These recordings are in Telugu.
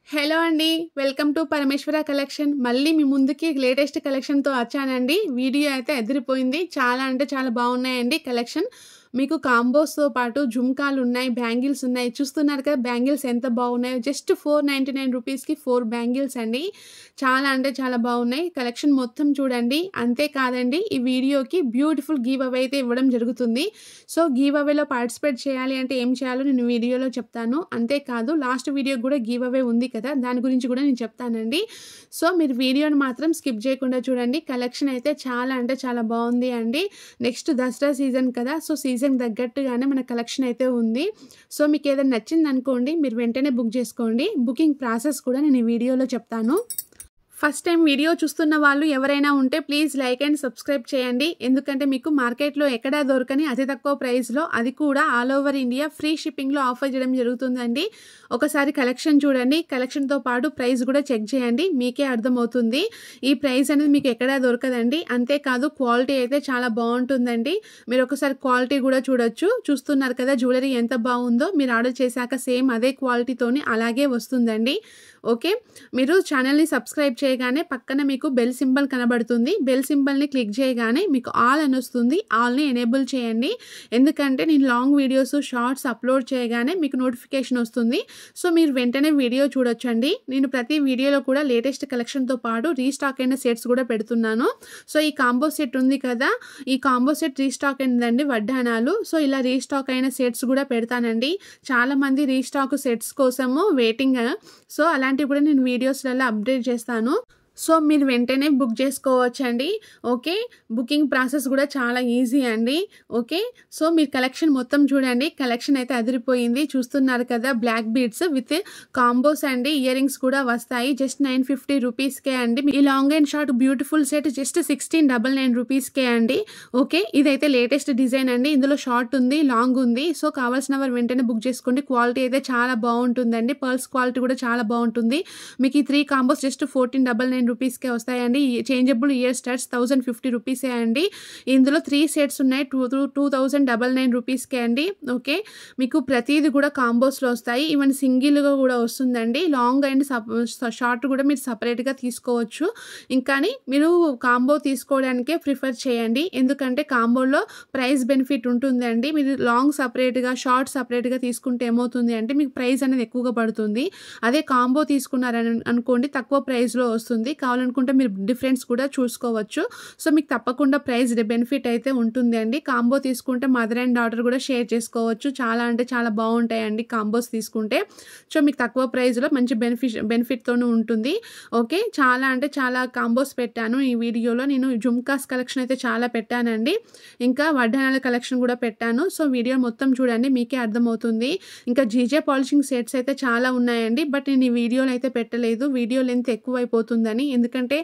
హలో అండి. Welcome to Parameshwara collection. మళ్ళీ మీ ముందుకి లేటెస్ట్ కలెక్షన్‌తో వచ్చానండి. వీడియో అయితే అదిరిపోయింది. చాలా అంటే చాలా బాగున్నాయండి కలెక్షన్. మీకు కాంబోస్‌తో పాటు జుంకాలున్నాయి, బ్యాంగిల్స్ ఉన్నాయి. చూస్తున్నారు కదా బ్యాంగిల్స్ ఎంత బాగున్నాయో. జస్ట్ 499 రూపీస్‌కి 4 బ్యాంగిల్స్ అండి. చాలా అంటే చాలా బాగున్నాయి. కలెక్షన్ మొత్తం చూడండి. అంతే కాదండి, ఈ వీడియోకి బ్యూటిఫుల్ గివ్ అవే అయితే ఇవ్వడం జరుగుతుంది. సో గివ్ అవేలో పార్టిసిపేట్ చేయాలి అంటే ఏం చేయాలో నేను వీడియోలో చెప్తాను. అంతేకాదు లాస్ట్ వీడియోకి కూడా గివ్ అవే ఉంది కదా, దాని గురించి కూడా నేను చెప్తానండి. సో మీరు వీడియోని మాత్రం స్కిప్ చేయకుండా చూడండి. కలెక్షన్ అయితే చాలా అంటే చాలా బాగుంది అండి. నెక్స్ట్ దసరా సీజన్ కదా, సో సీజన్ తగ్గట్టుగానే మన కలెక్షన్ అయితే ఉంది. సో మీకు ఏదైనా నచ్చింది అనుకోండి, మీరు వెంటనే బుక్ చేసుకోండి. బుకింగ్ ప్రాసెస్ కూడా నేను ఈ వీడియోలో చెప్తాను. ఫస్ట్ టైం వీడియో చూస్తున్న వాళ్ళు ఎవరైనా ఉంటే ప్లీజ్ లైక్ అండ్ సబ్స్క్రైబ్ చేయండి. ఎందుకంటే మీకు మార్కెట్లో ఎక్కడా దొరకని అతి తక్కువ ప్రైస్లో, అది కూడా ఆల్ ఓవర్ ఇండియా ఫ్రీ షిప్పింగ్లో ఆఫర్ చేయడం జరుగుతుందండి. ఒకసారి కలెక్షన్ చూడండి, కలెక్షన్తో పాటు ప్రైస్ కూడా చెక్ చేయండి, మీకే అర్థమవుతుంది. ఈ ప్రైస్ అనేది మీకు ఎక్కడా దొరకదండి. అంతేకాదు క్వాలిటీ అయితే చాలా బాగుంటుందండి. మీరు ఒకసారి క్వాలిటీ కూడా చూడొచ్చు. చూస్తున్నారు కదా జ్యువెలరీ ఎంత బాగుందో. మీరు ఆర్డర్ చేశాక సేమ్ అదే క్వాలిటీతోని అలాగే వస్తుందండి. ఓకే, మీరు ఛానల్ని సబ్స్క్రైబ్ చేయగానే పక్కన మీకు బెల్ సింబల్ కనబడుతుంది. బెల్ సింబల్ని క్లిక్ చేయగానే మీకు ఆల్ అని వస్తుంది. ఆల్ని ఎనేబుల్ చేయండి. ఎందుకంటే నేను లాంగ్ వీడియోస్ షార్ట్స్ అప్లోడ్ చేయగానే మీకు నోటిఫికేషన్ వస్తుంది. సో మీరు వెంటనే వీడియో చూడొచ్చండి. నేను ప్రతి వీడియోలో కూడా లేటెస్ట్ కలెక్షన్తో పాటు రీస్టాక్ అయిన సెట్స్ కూడా పెడుతున్నాను. సో ఈ కాంబో సెట్ ఉంది కదా, ఈ కాంబో సెట్ రీస్టాక్ అయిందండి, వడ్డానాలు. సో ఇలా రీస్టాక్ అయిన సెట్స్ కూడా పెడతానండి. చాలామంది రీస్టాక్ సెట్స్ కోసము వెయిటింగ్. సో అలాంటివి కూడా నేను వీడియోస్లలో అప్డేట్ చేస్తాను. సో మీరు వెంటనే బుక్ చేసుకోవచ్చండి. ఓకే, బుకింగ్ ప్రాసెస్ కూడా చాలా ఈజీ అండి. ఓకే, సో మీరు కలెక్షన్ మొత్తం చూడండి. కలెక్షన్ అయితే అదిరిపోయింది. చూస్తున్నారు కదా బ్లాక్ బీడ్స్ విత్ కాంబోస్ అండి. ఇయర్ రింగ్స్ కూడా వస్తాయి. జస్ట్ 950 రూపీస్కే అండి. ఈ long and short beautiful set just 1699 రూపీస్కే అండి. ఓకే, ఇదైతే లేటెస్ట్ డిజైన్ అండి. ఇందులో షార్ట్ ఉంది, లాంగ్ ఉంది. సో కావాల్సిన వారు వెంటనే బుక్ చేసుకోండి. క్వాలిటీ అయితే చాలా బాగుంటుందండి. పర్ల్స్ క్వాలిటీ కూడా చాలా బాగుంటుంది. మీకు ఈ 3 కాంబోస్ జస్ట్ 1499 రూపీస్కే వస్తాయండి. చేంజబుల్ ఇయర్ స్టార్ట్స్ 1050 రూపీసే అండి. ఇందులో 3 సెట్స్ ఉన్నాయి. 2099 రూపీస్కే అండి. ఓకే, మీకు ప్రతిదీ కూడా కాంబోస్లో వస్తాయి. ఈవెన్ సింగిల్గా కూడా వస్తుందండి. లాంగ్ అండ్ షార్ట్ కూడా మీరు సపరేట్గా తీసుకోవచ్చు. ఇంకా మీరు కాంబో తీసుకోవడానికే ప్రిఫర్ చేయండి. ఎందుకంటే కాంబోలో ప్రైస్ బెనిఫిట్ ఉంటుందండి. మీరు లాంగ్ సపరేట్గా, షార్ట్ సపరేట్గా తీసుకుంటే ఏమవుతుంది అంటే మీకు ప్రైస్ అనేది ఎక్కువగా పడుతుంది. అదే కాంబో తీసుకున్నారని అనుకోండి, తక్కువ ప్రైస్లో వస్తుంది. కావాలనుకుంటే మీరు డిఫరెన్స్ కూడా చూసుకోవచ్చు. సో మీకు తప్పకుండా ప్రైస్ బెనిఫిట్ అయితే ఉంటుంది అండి. కాంబో తీసుకుంటే మదర్ అండ్ డాటర్ కూడా షేర్ చేసుకోవచ్చు. చాలా అంటే చాలా బాగుంటాయండి కాంబోస్ తీసుకుంటే. సో మీకు తక్కువ ప్రైస్లో మంచి బెనిఫిట్తోనూ ఉంటుంది. ఓకే, చాలా అంటే చాలా కాంబోస్ పెట్టాను ఈ వీడియోలో. నేను జుమ్కాస్ కలెక్షన్ అయితే చాలా పెట్టానండి. ఇంకా వడ్డానాల కలెక్షన్ కూడా పెట్టాను. సో వీడియో మొత్తం చూడండి, మీకే అర్థమవుతుంది. ఇంకా జీజే పాలిషింగ్ సెట్స్ అయితే చాలా ఉన్నాయండి. బట్ నేను ఈ వీడియోలో అయితే పెట్టలేదు, వీడియో లెంత్ ఎక్కువైపోతుందని. ఎందుకంటే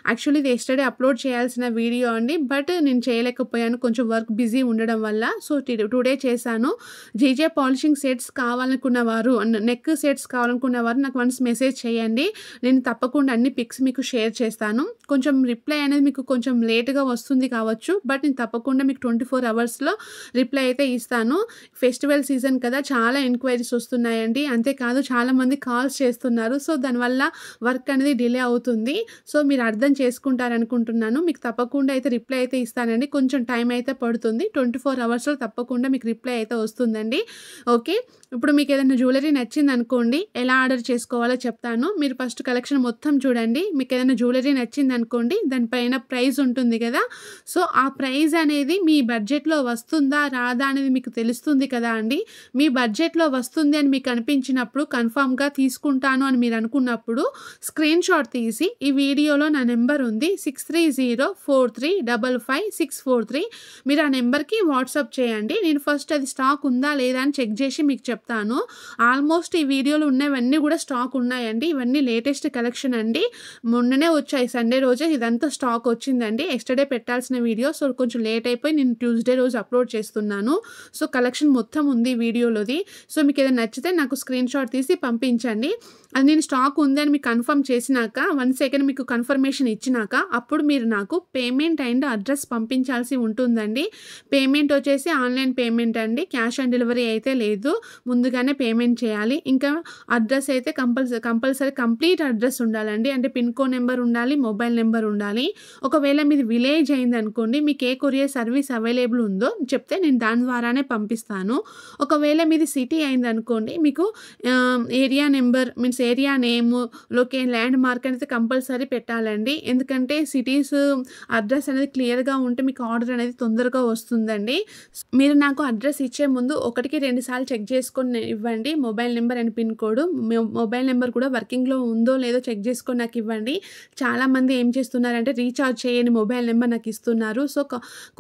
యాక్చువల్లీ ఇది ఎస్టర్డే అప్లోడ్ చేయాల్సిన వీడియో అండి. బట్ నేను చేయలేకపోయాను, కొంచెం వర్క్ బిజీ ఉండడం వల్ల. సో టుడే చేశాను. జీజే పాలిషింగ్ సెట్స్ కావాలనుకున్న వారు, నెక్ సెట్స్ కావాలనుకున్న వారు నాకు వన్స్ మెసేజ్ చేయండి. నేను తప్పకుండా అన్ని పిక్స్ మీకు షేర్ చేస్తాను. కొంచెం రిప్లై అనేది మీకు కొంచెం లేట్గా వస్తుంది కావచ్చు, బట్ నేను తప్పకుండా మీకు 24 అవర్స్లో రిప్లై అయితే ఇస్తాను. ఫెస్టివల్ సీజన్ కదా, చాలా ఎంక్వైరీస్ వస్తున్నాయండి. అంతేకాదు చాలామంది కాల్స్ చేస్తున్నారు. సో దానివల్ల వర్క్ అనేది డిలే అవుతుంది. సో మీరు అర్థం చేసుకుంటారనుకుంటున్నాను. మీకు తప్పకుండా అయితే రిప్లై అయితే ఇస్తానండి. కొంచెం టైం అయితే పడుతుంది. 24 అవర్స్లో తప్పకుండా మీకు రిప్లై అయితే వస్తుందండి. ఓకే, ఇప్పుడు మీకు ఏదైనా జ్యువెలరీ నచ్చింది అనుకోండి, ఎలా ఆర్డర్ చేసుకోవాలో చెప్తాను. మీరు ఫస్ట్ కలెక్షన్ మొత్తం చూడండి. మీకు ఏదైనా జ్యువెలరీ నచ్చింది అనుకోండి, దానిపైన ప్రైస్ ఉంటుంది కదా. సో ఆ ప్రైస్ అనేది మీ బడ్జెట్లో వస్తుందా రాదా అనేది మీకు తెలుస్తుంది కదా అండి. మీ బడ్జెట్లో వస్తుంది అని మీకు అనిపించినప్పుడు, కన్ఫామ్గా తీసుకుంటాను అని మీరు అనుకున్నప్పుడు స్క్రీన్ షాట్ తీసి ఈ వీడియోలో నా నెంబర్ ఉంది 6304355643. మీరు ఆ నెంబర్కి వాట్సాప్ చేయండి. నేను ఫస్ట్ అది స్టాక్ ఉందా లేదా అని చెక్ చేసి మీకు చెప్తాను. ఆల్మోస్ట్ ఈ వీడియోలో ఉన్నవన్నీ కూడా స్టాక్ ఉన్నాయండి. ఇవన్నీ లేటెస్ట్ కలెక్షన్ అండి. మొన్ననే వచ్చాయి, సండే రోజే ఇదంతా స్టాక్ వచ్చిందండి. ఎస్టర్డే పెట్టాల్సిన వీడియో, సో కొంచెం లేట్ అయిపోయి నేను ట్యూస్డే రోజు అప్లోడ్ చేస్తున్నాను. సో కలెక్షన్ మొత్తం ఉంది వీడియోలోది. సో మీకు ఏదైనా నచ్చితే నాకు స్క్రీన్ షాట్ తీసి పంపించండి. అది నేను స్టాక్ ఉందని మీకు కన్ఫర్మ్ చేసినాక వన్స్ సెకండ్ మీకు కన్ఫర్మేషన్ ఇచ్చినాక అప్పుడు మీరు నాకు పేమెంట్ అండ్ అడ్రస్ పంపించాల్సి ఉంటుందండి. పేమెంట్ వచ్చేసి ఆన్లైన్ పేమెంట్ అండి, క్యాష్ ఆన్ డెలివరీ అయితే లేదు, ముందుగానే పేమెంట్ చేయాలి. ఇంకా అడ్రస్ అయితే కంపల్సరీ కంప్లీట్ అడ్రస్ ఉండాలండి, అంటే పిన్ కోడ్ నెంబర్ ఉండాలి, మొబైల్ నెంబర్ ఉండాలి. ఒకవేళ మీది విలేజ్ అయిందనుకోండి, మీకు ఏ కొరియర్ సర్వీస్ అవైలబుల్ ఉందో చెప్తే నేను దాని ద్వారానే పంపిస్తాను. ఒకవేళ మీది సిటీ అయిందనుకోండి, మీకు area number means area name land mark అనేది కంపల్సరీ పెట్టాలండి. ఎందుకంటే సిటీస్ అడ్రస్ అనేది క్లియర్గా ఉంటే మీకు ఆర్డర్ అనేది తొందరగా వస్తుందండి. మీరు నాకు అడ్రస్ ఇచ్చే ముందు 1-2 సార్లు చెక్ చేసుకొని ఇవ్వండి, mobile number and pin code. Mobile number కూడా వర్కింగ్లో ఉందో లేదో చెక్ చేసుకొని నాకు ఇవ్వండి. చాలామంది ఏం చేస్తున్నారంటే రీఛార్జ్ చేయని మొబైల్ నెంబర్ నాకు ఇస్తున్నారు. సో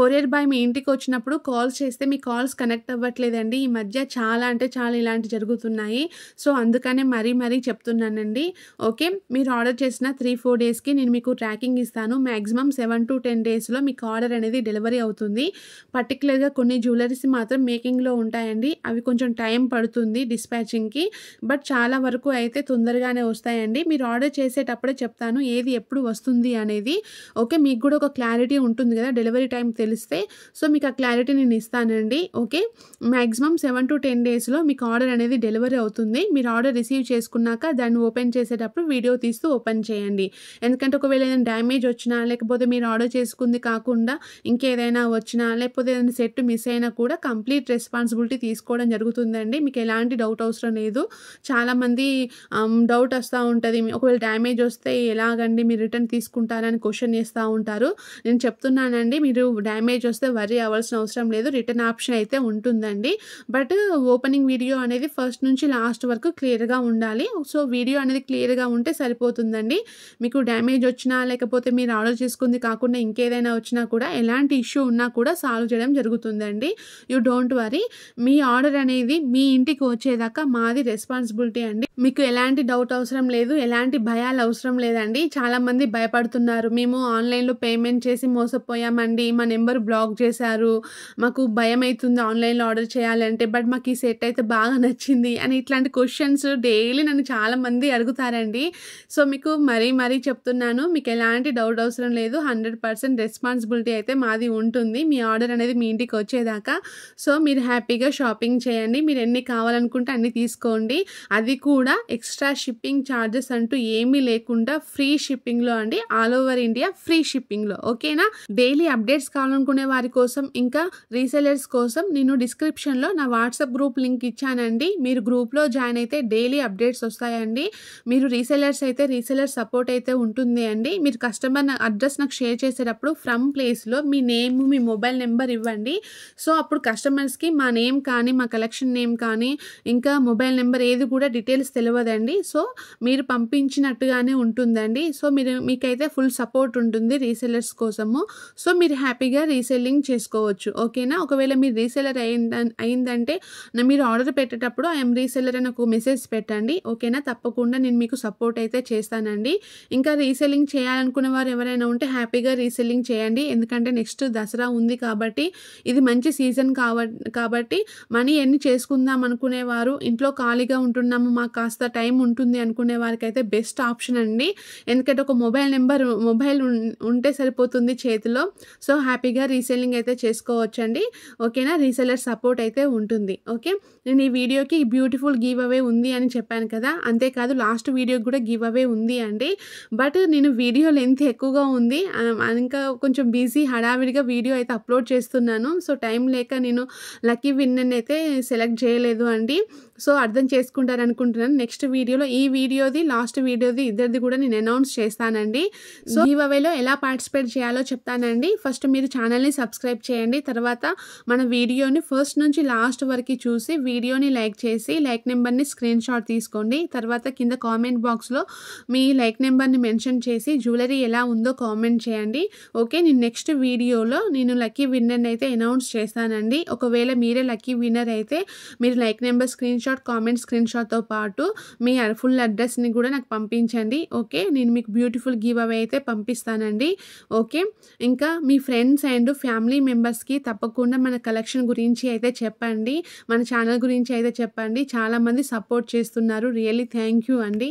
కొరియర్ బాయ్ మీ ఇంటికి వచ్చినప్పుడు కాల్స్ చేస్తే మీ కాల్స్ కనెక్ట్ అవ్వట్లేదండి. ఈ మధ్య చాలా అంటే చాలా ఇలాంటి జరుగుతున్నాయి. సో అందుకనే మరీ చెప్తున్నానండి. ఓకే, మీరు ఆర్డర్ చేసిన 3-4 డేస్కి నేను మీకు ట్రాకింగ్ ఇస్తాను. మ్యాక్సిమం 7 to 10 డేస్లో మీకు ఆర్డర్ అనేది డెలివరీ అవుతుంది. పర్టికులర్గా కొన్ని జ్యువెలరీస్ మాత్రం మేకింగ్లో ఉంటాయండి, అవి కొంచెం టైం పడుతుంది డిస్పాచింగ్కి, బట్ చాలా వరకు అయితే తొందరగానే వస్తాయండి. మీరు ఆర్డర్ చేసేటప్పుడే చెప్తాను ఏది ఎప్పుడు వస్తుంది అనేది. ఓకే, మీకు కూడా ఒక క్లారిటీ ఉంటుంది కదా డెలివరీ టైం తెలిస్తే. సో మీకు ఆ క్లారిటీ నేను ఇస్తానండి. ఓకే, మ్యాక్సిమం 7 to 10 డేస్లో మీకు ఆర్డర్ అనేది డెలివరీ అవుతుంది. మీరు ఆర్డర్ రిసీవ్ చేసుకున్నాక దాన్ని ఓపెన్ చేసేటప్పుడు వీడియో తీస్తూ ఓపెన్ చేయండి. ఎందుకంటే ఒకవేళ ఏదైనా డ్యామేజ్ వచ్చినా, లేకపోతే మీరు ఆర్డర్ చేసుకుంది కాకుండా ఇంకేదైనా వచ్చినా, లేకపోతే ఏదైనా సెట్ మిస్ అయినా కూడా కంప్లీట్ రెస్పాన్సిబిలిటీ తీసుకోవడం జరుగుతుందండి. మీకు ఎలాంటి డౌట్ అవసరం లేదు. చాలామంది డౌట్ వస్తూ ఉంటుంది, ఒకవేళ డ్యామేజ్ వస్తే ఎలాగండి మీరు రిటర్న్ తీసుకుంటారని క్వశ్చన్ చేస్తూ ఉంటారు. నేను చెప్తున్నానండి, మీరు డ్యామేజ్ వస్తే వరీ అవ్వాల్సిన అవసరం లేదు, రిటర్న్ ఆప్షన్ అయితే ఉంటుందండి. బట్ ఓపెనింగ్ వీడియో అనేది ఫస్ట్ నుంచి లాస్ట్ వరకు క్లియర్గా ఉండాలి. సో వీడియో అనేది క్లియర్గా ఉంటే సరిపోతుందండి. మీకు డ్యామేజ్ వచ్చినా, లేకపోతే మీరు ఆర్డర్ చేసుకుంది కాకుండా ఇంకేదైనా వచ్చినా కూడా, ఎలాంటి ఇష్యూ ఉన్నా కూడా సాల్వ్ చేయడం జరుగుతుందండి. You don't worry. Me order అనేది మీ ఇంటికి వచ్చేదాకా మాది రెస్పాన్సిబిలిటీ అండి. మీకు ఎలాంటి డౌట్ అవసరం లేదు, ఎలాంటి భయాలు అవసరం లేదండి. చాలామంది భయపడుతున్నారు, మేము ఆన్లైన్లో పేమెంట్ చేసి మోసపోయామండి, మా నెంబర్ బ్లాక్ చేశారు, మాకు భయం అవుతుంది ఆన్లైన్లో ఆర్డర్ చేయాలంటే, బట్ మాకు ఈ సెట్ అయితే బాగా నచ్చింది అని ఇట్లాంటి క్వశ్చన్స్ డైలీ నన్ను చాలామంది అడుగుతారండి. సో మీకు మరీ చెప్తున్నాను, మీకు ఎలాంటి డౌట్ అవసరం లేదు, 100% రెస్పాన్సిబిలిటీ అయితే మాది ఉంటుంది మీ ఆర్డర్ అనేది మీ ఇంటికి వచ్చేదాకా. సో మీరు హ్యాపీగా షాపింగ్ చేయండి, మీరు ఎన్ని కావాలనుకుంటే అన్ని తీసుకోండి. అది కూడా ఎక్స్ట్రా షిప్పింగ్ ఛార్జెస్ అంటూ ఏమీ లేకుండా ఫ్రీ షిప్పింగ్లో అండి, ఆల్ ఓవర్ ఇండియా ఫ్రీ షిప్పింగ్లో. ఓకేనా? డైలీ అప్డేట్స్ కావాలనుకునే వారి కోసం, ఇంకా రీసెలర్స్ కోసం నేను డిస్క్రిప్షన్లో నా వాట్సాప్ గ్రూప్ లింక్ ఇచ్చానండి. మీరు గ్రూప్లో జాయిన్ అయితే డైలీ అప్డేట్స్ వస్తాయండి. మీరు రీసెలర్స్ అయితే రీసెలర్ సపోర్ట్ అయితే ఉంటుంది అండి. మీరు కస్టమర్ అడ్రస్ నాకు షేర్ చేసేటప్పుడు ఫ్రమ్ ప్లేస్లో మీ నేమ్, మీ మొబైల్ నెంబర్ ఇవ్వండి. సో అప్పుడు కస్టమర్స్కి మా నేమ్ కానీ, మా కలెక్షన్ నేమ్ కానీ, ఇంకా మొబైల్ నెంబర్ ఏది కూడా డీటెయిల్స్ తెలియదండి. సో మీరు పంపించినట్టుగానే ఉంటుందండి. సో మీకైతే ఫుల్ సపోర్ట్ ఉంటుంది రీసెలర్స్ కోసము. సో మీరు హ్యాపీగా రీసెల్లింగ్ చేసుకోవచ్చు. ఓకేనా? ఒకవేళ మీరు రీసెలర్ అయిందంటే మీరు ఆర్డర్ పెట్టేటప్పుడు ఐఎమ్ రీసెలర్ అని ఒక మెసేజ్ పెట్టండి. ఓకేనా? తప్పకుండా నేను మీకు సపోర్ట్ అయితే చేస్తానండి. ఇంకా రీసెల్లింగ్ చేయాలనుకునే వారు ఎవరైనా ఉంటే హ్యాపీగా రీసెల్లింగ్ చేయండి. ఎందుకంటే నెక్స్ట్ దసరా ఉంది కాబట్టి, ఇది మంచి సీజన్ కాబట్టి మనీ ఎన్ని చేసుకుందాం అనుకునేవారు, ఇంట్లో ఖాళీగా ఉంటున్నాము మాకు కాస్త టైం ఉంటుంది అనుకునే వారికి అయితే బెస్ట్ ఆప్షన్ అండి. ఎందుకంటే ఒక మొబైల్ ఉంటే సరిపోతుంది చేతిలో. సో హ్యాపీగా రీసెల్లింగ్ అయితే చేసుకోవచ్చండి. ఓకేనా? రీసెల్లర్ సపోర్ట్ అయితే ఉంటుంది. ఓకే, నేను ఈ వీడియోకి బ్యూటిఫుల్ గివ్ అవే ఉంది అని చెప్పాను కదా, అంతేకాదు లాస్ట్ వీడియోకి కూడా గివ్ అవే ఉంది అండి. బట్ నేను వీడియో లెంత్ ఎక్కువగా ఉంది, ఇంకా కొంచెం బిజీ హడావిడిగా వీడియో అయితే అప్లోడ్ చేస్తున్నాను. సో టైం లేక నేను లక్కీ విన్నర్ అయితే సెలెక్ట్ చేయలేదు అండి. సో అర్థం చేసుకుంటారనుకుంటున్నాను. నెక్స్ట్ వీడియోలో ఈ వీడియోది, లాస్ట్ వీడియోది ఇద్దరిది కూడా నేను అనౌన్స్ చేస్తానండి. సో గివ్ అవేలో ఎలా పార్టిసిపేట్ చేయాలో చెప్తానండి. ఫస్ట్ మీరు ఛానల్ని సబ్స్క్రైబ్ చేయండి. తర్వాత మన వీడియోని ఫస్ట్ నుంచి లాస్ట్ వరకు చూసి వీడియోని లైక్ చేసి లైక్ నెంబర్ని స్క్రీన్ షాట్ తీసుకోండి. తర్వాత కింద కామెంట్ బాక్స్లో మీ లైక్ నెంబర్ని మెన్షన్ చేసి జ్యువెలరీ ఎలా ఉందో కామెంట్ చేయండి. ఓకే, నేను నెక్స్ట్ వీడియోలో నేను లక్కీ విన్నర్ని అయితే అనౌన్స్ చేస్తానండి. ఒకవేళ మీరే లక్కీ విన్నర్ అయితే మీరు like number screen shot, comment screen షాట్తో పాటు మీ ఫుల్ అడ్రస్ని కూడా నాకు పంపించండి. ఓకే, నేను మీకు బ్యూటిఫుల్ గివ్ అవే అయితే పంపిస్తానండి. ఓకే, ఇంకా మీ ఫ్రెండ్స్ అండ్ ఫ్యామిలీ మెంబర్స్కి తప్పకుండా మన కలెక్షన్ గురించి అయితే చెప్పండి, మన ఛానల్ గురించి అయితే చెప్పండి. చాలామంది సపోర్ట్ చేస్తున్నారు, రియల్లీ థ్యాంక్ యూ అండి.